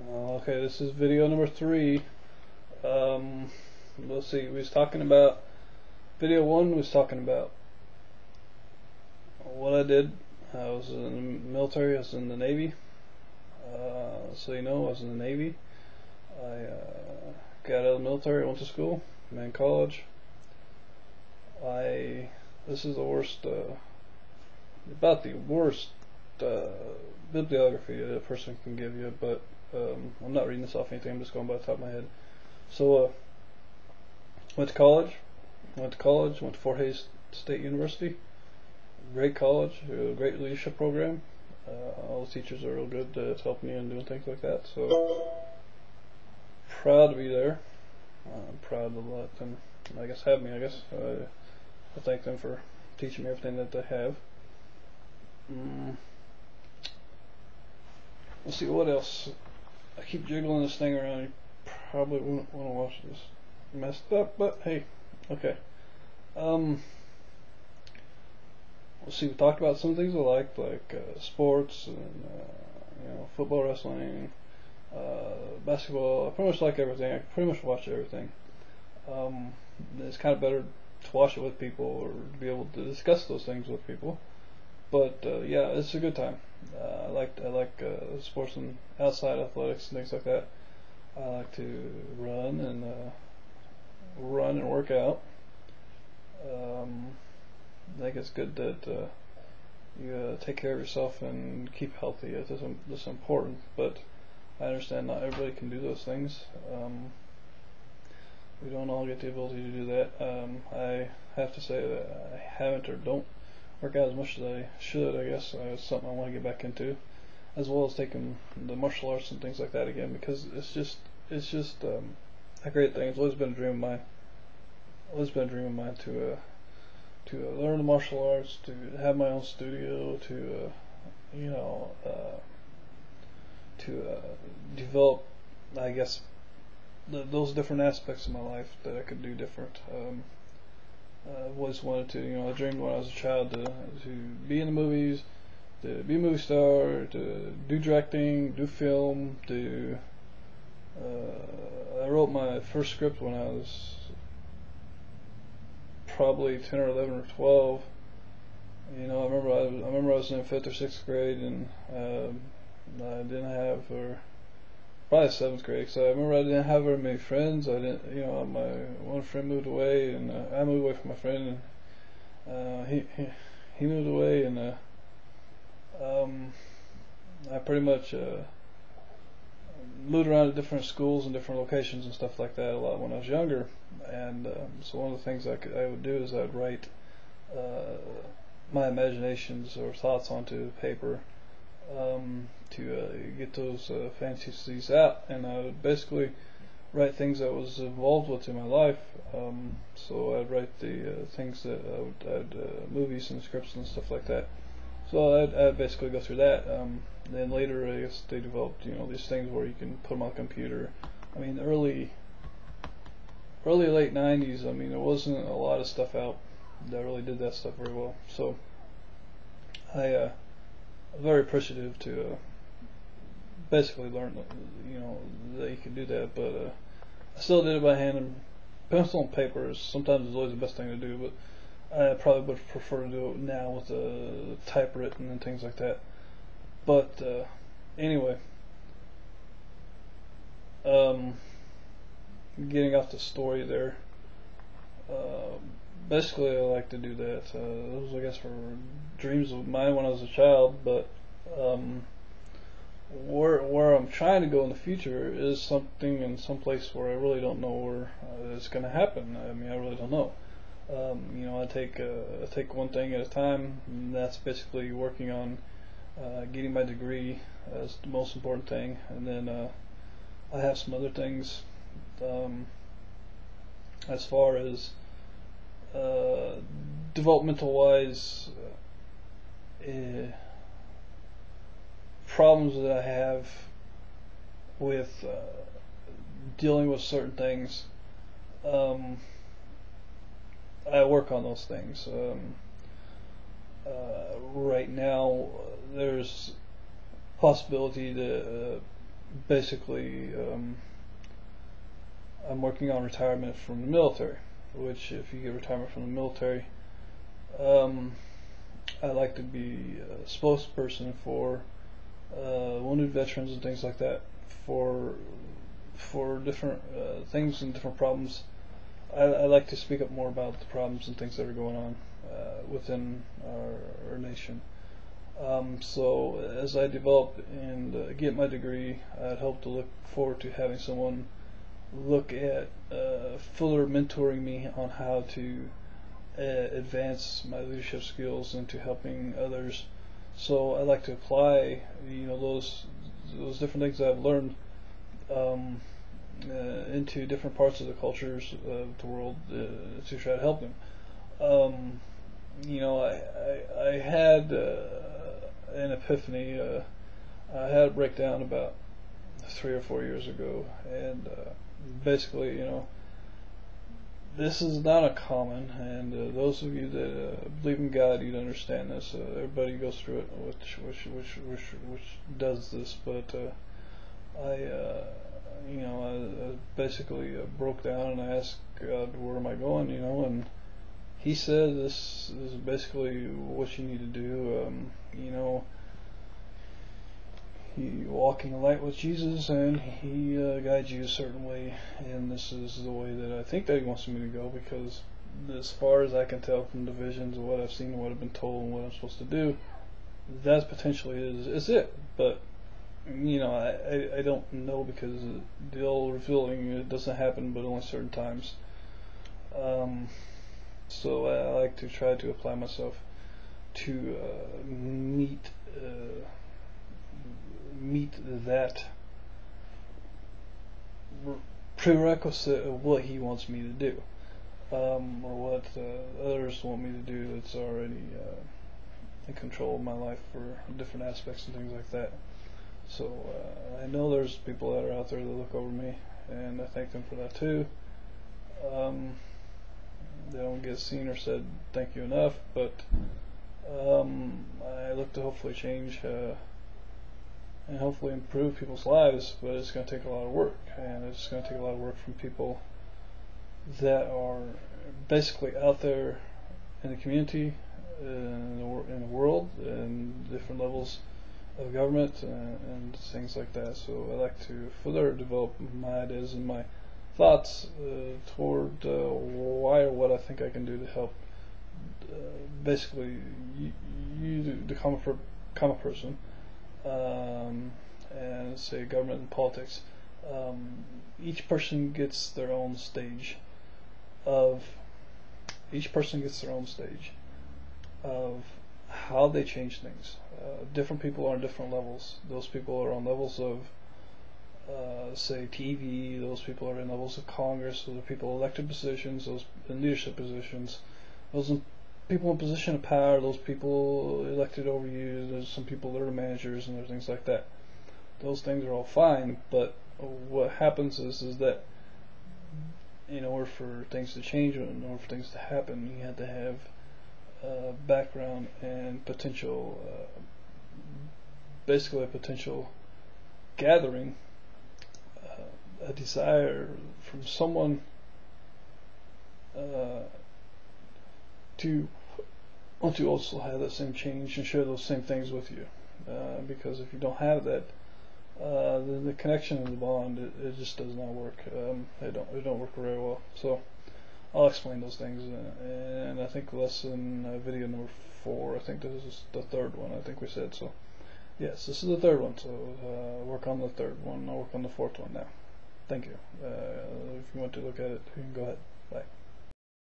Okay, this is video number 3. Let's see, we was talking about, video 1 was talking about what I did. I was in the military, I was in the Navy. So you know, I was in the Navy. I got out of the military, went to school, I'm in college. This is the worst, about the worst bibliography a person can give you, but I'm not reading this off anything, I'm just going by the top of my head. So went to college, went to Fort Hays State University. Great college, a great leadership program. All the teachers are real good at helping me and doing things like that. So proud to be there. I'm proud to let them, I guess, have me. I thank them for teaching me everything that they have. Let's see what else. I keep jiggling this thing around. You probably wouldn't want to watch this messed up, but hey, okay. Let's see. We talked about some things I liked, like sports and football, wrestling, basketball. I pretty much like everything. I pretty much watch everything. It's kind of better to watch it with people or be able to discuss those things with people. But yeah, it's a good time. I like sports and outside athletics and things like that. I like to run and work out. I think it's good that you take care of yourself and keep healthy. That's important. But I understand not everybody can do those things. We don't all get the ability to do that. I have to say that I haven't or don't work out as much as I should. I guess it's something I want to get back into, as well as taking the martial arts and things like that again, because it's just a great thing. It's always been a dream of mine to learn the martial arts, to have my own studio, to develop, I guess, those different aspects of my life that I could do different. I've always wanted to, I dreamed when I was a child to be in the movies, to be a movie star, to do directing, do film, I wrote my first script when I was probably 10 or 11 or 12. I remember I was in 5th or 6th grade, and I didn't have, or probably 7th grade, so I remember I didn't have very many friends. I didn't, my one friend moved away, and I moved away from my friend, and he moved away, and I pretty much moved around to different schools and different locations and stuff like that a lot when I was younger. And so one of the things I would do is I'd write my imaginations or thoughts onto paper to get those fantasies out, and I would basically write things I was involved with in my life. So I'd write the things that movies and scripts and stuff like that. So I'd basically go through that. Then later, I guess they developed, these things where you can put them on a computer. I mean, early late 90s. I mean, there wasn't a lot of stuff out that really did that stuff very well. So I'm very appreciative to basically learn, that you can do that. But I still did it by hand, and pencil and paper is sometimes always the best thing to do. But I probably would prefer to do it now with typewritten and things like that. But anyway, getting off the story there. Basically, I like to do that. Those, I guess, were dreams of mine when I was a child. But where I'm trying to go in the future is something in some place where I really don't know where it's going to happen. I mean, I really don't know. I take one thing at a time, and that's basically working on getting my degree as the most important thing, and then I have some other things as far as developmental wise, problems that I have with dealing with certain things. I work on those things. Right now, there's possibility to basically, I'm working on retirement from the military, which if you get retirement from the military, I like to be a spokesperson for wounded veterans and things like that, for different things and different problems. I like to speak up more about the problems and things that are going on within our nation. So as I develop and get my degree, I'd hope to look forward to having someone look at fuller mentoring me on how to advance my leadership skills into helping others. So I like to apply, those different things that I've learned into different parts of the cultures of the world to try to help them. I had an epiphany. I had a breakdown about 3 or 4 years ago, and basically, this is not uncommon, and those of you that believe in God, you'd understand this. Everybody goes through it, which does this. But I basically broke down and I asked God, "Where am I going?" And He said, "This is basically what you need to do." You walk in the light with Jesus, and He guides you a certain way, and this is the way that I think that He wants me to go, because as far as I can tell from the visions of what I've seen, what I've been told, and what I'm supposed to do, that potentially is it. But I don't know, because the old revealing, it doesn't happen but only certain times. So I like to try to apply myself to meet that prerequisite of what He wants me to do, or what others want me to do that's already in control of my life for different aspects and things like that. So I know there's people that are out there that look over me, and I thank them for that too. They don't get seen or said thank you enough, but I look to hopefully change and hopefully improve people's lives, but it's going to take a lot of work, and it's going to take a lot of work from people that are basically out there in the community, in the world, and different levels of government and things like that. So I like to further develop my ideas and my thoughts toward why or what I think I can do to help basically you the common person, and say government and politics. Each person gets their own stage of how they change things. Different people are on different levels. Those people are on levels of say TV, those people are in levels of Congress, those are people elected positions, those in leadership positions, those people in position of power, those people elected over you, there's some people that are managers, and there's things like that. Those things are all fine, but what happens is that in order for things to change, in order for things to happen, you have to have background and potential, basically a potential gathering, a desire from someone to want to also have that same change and share those same things with you, because if you don't have that, the connection and the bond, it just does not work. It don't work very well. So I'll explain those things, and I think lesson video number 4. I think this is the third one. I think we said so. Yes, this is the third one. So work on the third one. I'll work on the fourth one now. Thank you. If you want to look at it, you can go ahead. Bye.